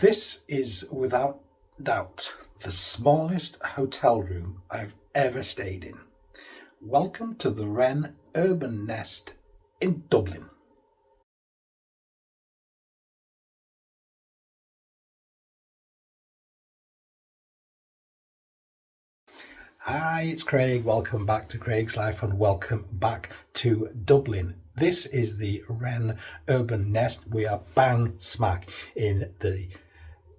This is without doubt the smallest hotel room I've ever stayed in. Welcome to the Wren Urban Nest in Dublin. Hi, it's Craig. Welcome back to Craig's Life and welcome back to Dublin. This is the Wren Urban Nest. We are bang smack in the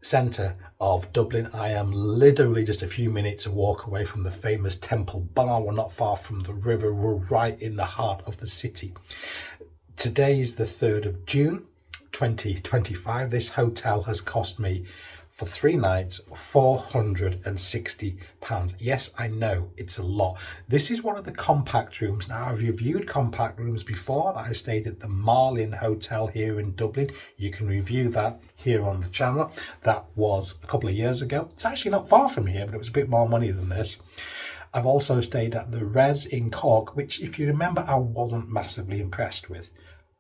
centre of Dublin. I am literally just a few minutes walk away from the famous Temple Bar. We're not far from the river. We're right in the heart of the city. Today is the 3rd of June 2025. This hotel has cost me for 3 nights £460. Yes, I know it's a lot. This is one of the compact rooms. Now, I've reviewed compact rooms before. That I stayed at the Marlin Hotel here in Dublin. You can review that here on the channel. That was a couple of years ago. It's actually not far from here, but it was a bit more money than this. I've also stayed at the Res in Cork, which, if you remember, I wasn't massively impressed with.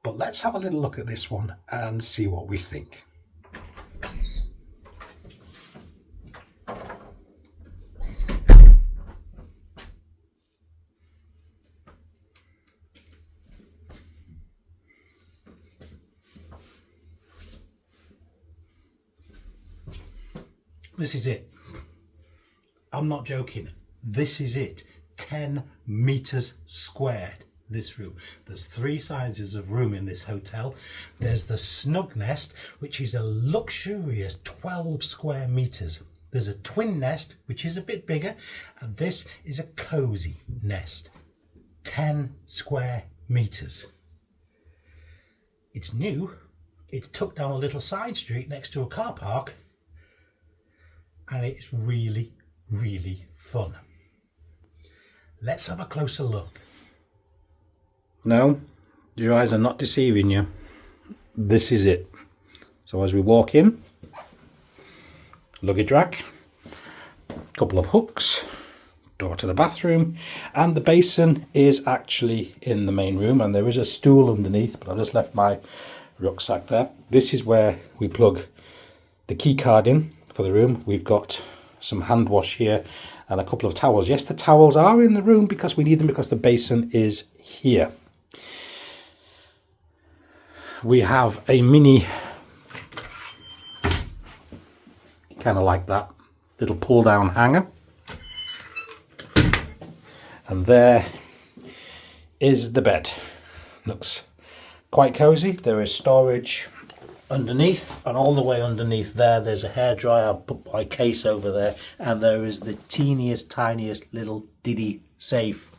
But let's have a little look at this one and see what we think. This is it. I'm not joking. This is it. 10 meters squared, this room. There's 3 sizes of room in this hotel. There's the snug nest, which is a luxurious 12 square meters. There's a twin nest, which is a bit bigger. And this is a cozy nest. 10 square meters. It's new. It's tucked down a little side street next to a car park. And it's really, really fun. Let's have a closer look. No, your eyes are not deceiving you. This is it. So as we walk in, luggage rack, couple of hooks, door to the bathroom, and the basin is actually in the main room, and there is a stool underneath, but I've just left my rucksack there. This is where we plug the key card in for the room. We've got some hand wash here and a couple of towels. Yes, the towels are in the room because we need them because the basin is here. We have a mini, kind of like that, little pull down hanger. And there is the bed. Looks quite cozy. There is storage underneath, and all the way underneath there's a hairdryer. I'll put my case over there, and there is the teeniest, tiniest little diddy safe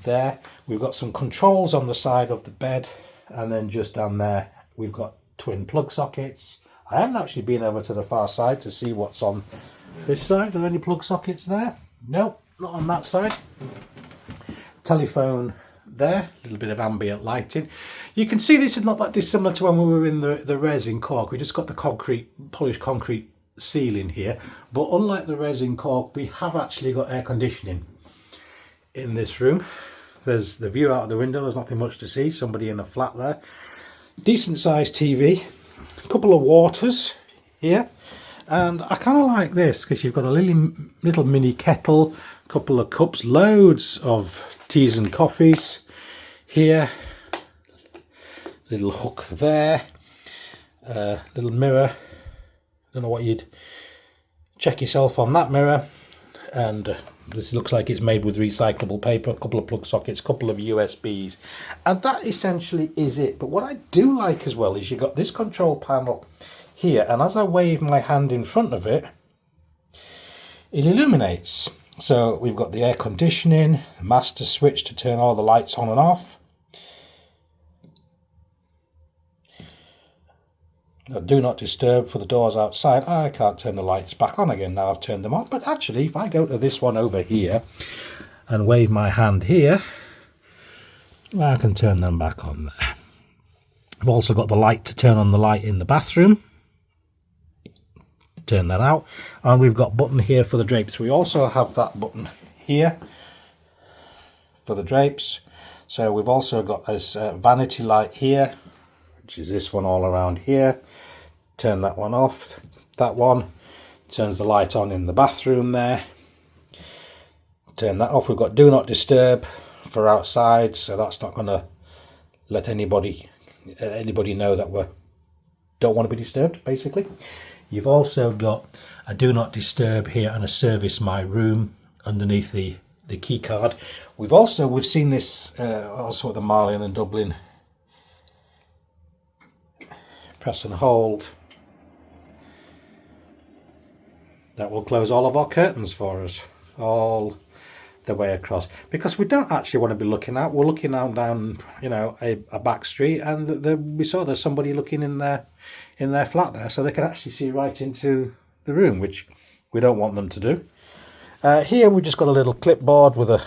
there. We've got some controls on the side of the bed, and then just down there we've got twin plug sockets. I haven't actually been over to the far side to see what's on this side. Are there any plug sockets there? No, not on that side. Telephone there, a little bit of ambient lighting. You can see this is not that dissimilar to when we were in the Res in Cork. We just got the polished concrete ceiling here, but unlike the Res in Cork, we have actually got air conditioning in this room. There's the view out of the window. There's nothing much to see. Somebody in a flat there. Decent sized TV, a couple of waters here, and I kind of like this because you've got a little mini kettle, a couple of cups, loads of teas and coffees here, little hook there, little mirror. Don't know what you'd check yourself on that mirror, and this looks like it's made with recyclable paper, a couple of plug sockets, a couple of USBs, and that essentially is it. But what I do like as well is you've got this control panel here, and as I wave my hand in front of it, it illuminates. So we've got the air conditioning, the master switch to turn all the lights on and off. Now, do not disturb for the doors outside. I can't turn the lights back on again now I've turned them on. But actually, if I go to this one over here and wave my hand here, I can turn them back on there. I've also got the light to turn on the light in the bathroom. Turn that out, and we've got button here for the drapes. We also have that button here for the drapes. So we've also got this vanity light here, which is this one all around here. turn that one off. That one turns the light on in the bathroom there. Turn that off. We've got do not disturb for outside, so that's not going to let anybody know that we don't want to be disturbed, basically. You've also got a do not disturb here and a service my room underneath the key card. We've seen this also at the Marlin and Dublin. Press and hold. That will close all of our curtains for us, all the way across, because we don't actually want to be looking out. We're looking out down, you know, a back street, and we saw there's somebody looking in their flat there, so they can actually see right into the room, which we don't want them to do. Here we just got a little clipboard with a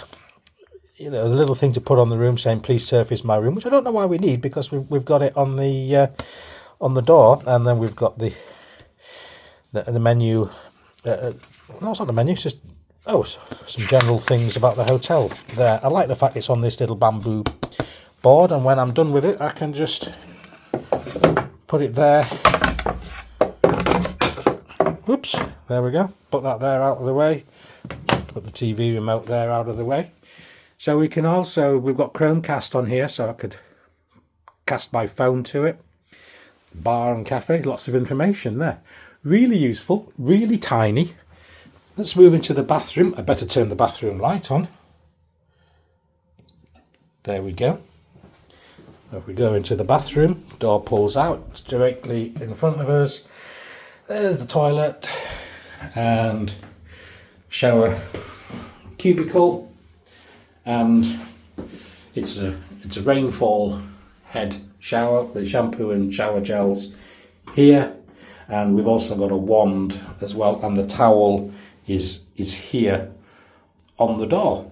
little thing to put on the room saying please surface my room, which I don't know why we need, because we've got it on the door, and then we've got the menu. No, it's not the menu, it's just some general things about the hotel there. I like the fact it's on this little bamboo board, and when I'm done with it I can just put it there. Whoops, there we go. Put that there out of the way. Put the TV remote there out of the way. So we can also, we've got Chromecast on here, so I could cast my phone to it. Bar and cafe, lots of information there. Really useful, really tiny. Let's move into the bathroom. I better turn the bathroom light on. There we go. If we go into the bathroom, door pulls out. It's directly in front of us. There's the toilet and shower cubicle, and it's a rainfall head shower with shampoo and shower gels here. And we've also got a wand as well, and the towel is here on the door.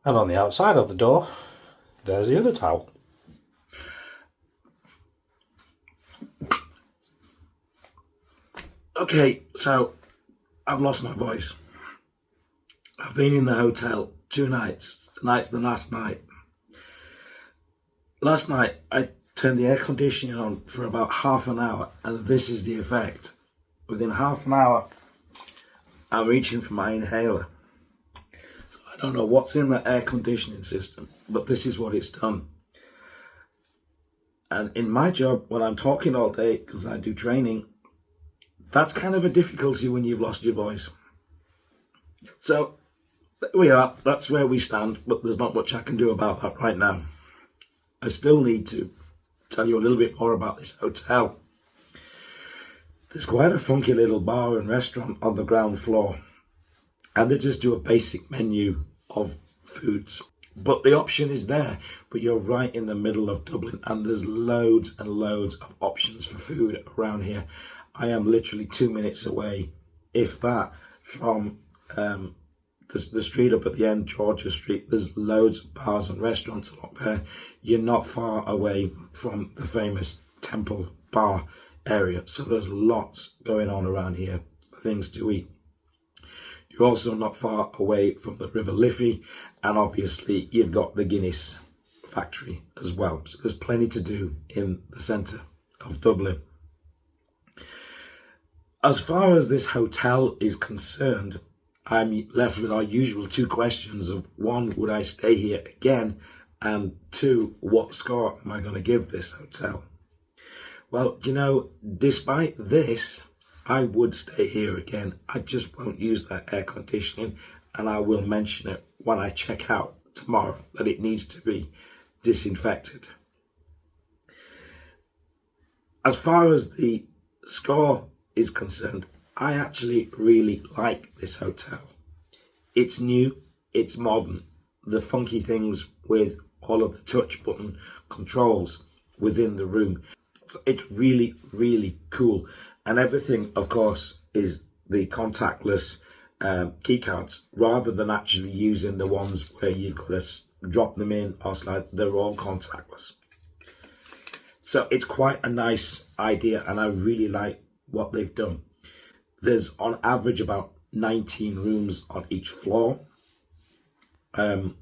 And on the outside of the door, there's the other towel. Okay, so I've lost my voice. I've been in the hotel 2 nights. Tonight's the last night. Last night I turned the air conditioning on for about half an hour, and this is the effect. Within half an hour, I'm reaching for my inhaler. So I don't know what's in that air conditioning system, but this is what it's done. And in my job, when I'm talking all day, because I do training, that's kind of a difficulty when you've lost your voice. So there we are, that's where we stand, but there's not much I can do about that right now. I still need to tell you a little bit more about this hotel. There's quite a funky little bar and restaurant on the ground floor, and they just do a basic menu of foods. But the option is there, but you're right in the middle of Dublin, and there's loads and loads of options for food around here. I am literally 2 minutes away, if that, from the street up at the end, Georgia Street. There's loads of bars and restaurants along there. You're not far away from the famous Temple Bar area, so there's lots going on around here for things to eat. You're also not far away from the River Liffey, and obviously you've got the Guinness factory as well. So there's plenty to do in the centre of Dublin. As far as this hotel is concerned, I'm left with our usual 2 questions of 1, would I stay here again? And 2, what score am I going to give this hotel? Well, you know, despite this, I would stay here again. I just won't use that air conditioning, and I will mention it when I check out tomorrow that it needs to be disinfected. As far as the score is concerned, I actually really like this hotel. It's new, it's modern, the funky things with all of the touch button controls within the room. So it's really, really cool. And everything, of course, is the contactless key cards, rather than actually using the ones where you've got to drop them in or slide. They're all contactless. So it's quite a nice idea, and I really like what they've done. There's on average about 19 rooms on each floor, and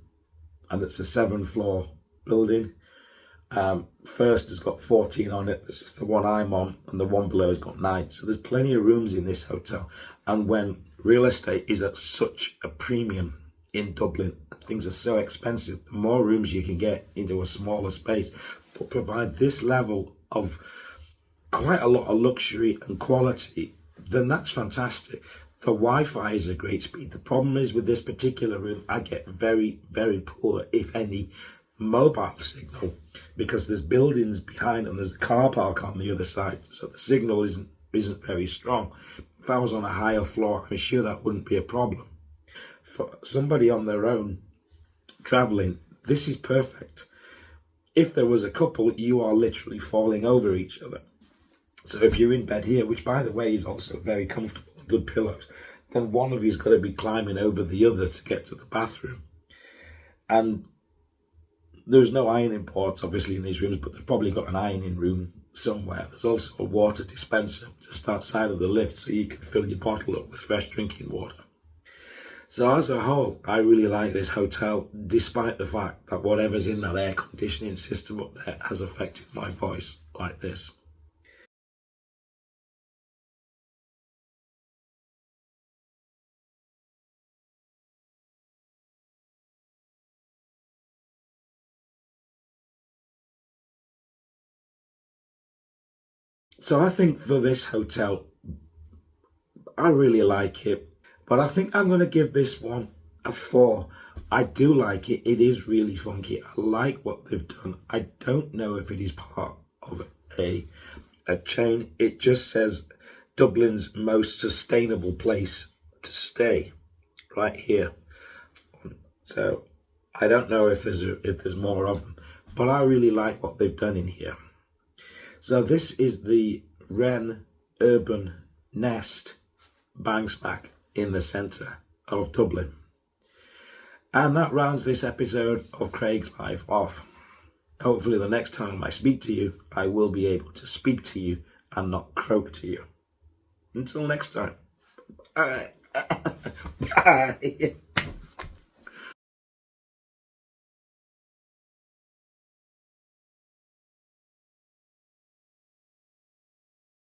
it's a 7-floor building. First has got 14 on it. This is the one I'm on, and the one below has got 9. So there's plenty of rooms in this hotel. And when real estate is at such a premium in Dublin, things are so expensive, the more rooms you can get into a smaller space, but provide this level of quite a lot of luxury and quality, then that's fantastic. The Wi-Fi is a great speed. The problem is with this particular room, I get very, very poor, if any, mobile signal, because there's buildings behind and there's a car park on the other side, so the signal isn't very strong. If I was on a higher floor, I'm sure that wouldn't be a problem. For somebody on their own traveling, this is perfect. If there was a couple, you are literally falling over each other. So if you're in bed here, which by the way is also very comfortable, good pillows, then one of you's got to be climbing over the other to get to the bathroom. And there's no ironing ports obviously in these rooms, but they've probably got an ironing room somewhere. There's also a water dispenser just outside of the lift, so you can fill your bottle up with fresh drinking water. So as a whole, I really like this hotel, despite the fact that whatever's in that air conditioning system up there has affected my voice like this. So I think for this hotel, I really like it, but I think I'm going to give this one a 4. I do like it. It is really funky. I like what they've done. I don't know if it is part of a chain. It just says Dublin's most sustainable place to stay right here. So I don't know if there's more of them, but I really like what they've done in here. So this is the Wren Urban Nest bang smack in the centre of Dublin. And that rounds this episode of Craig's Life off. Hopefully the next time I speak to you, I will be able to speak to you and not croak to you. Until next time. Bye. Bye.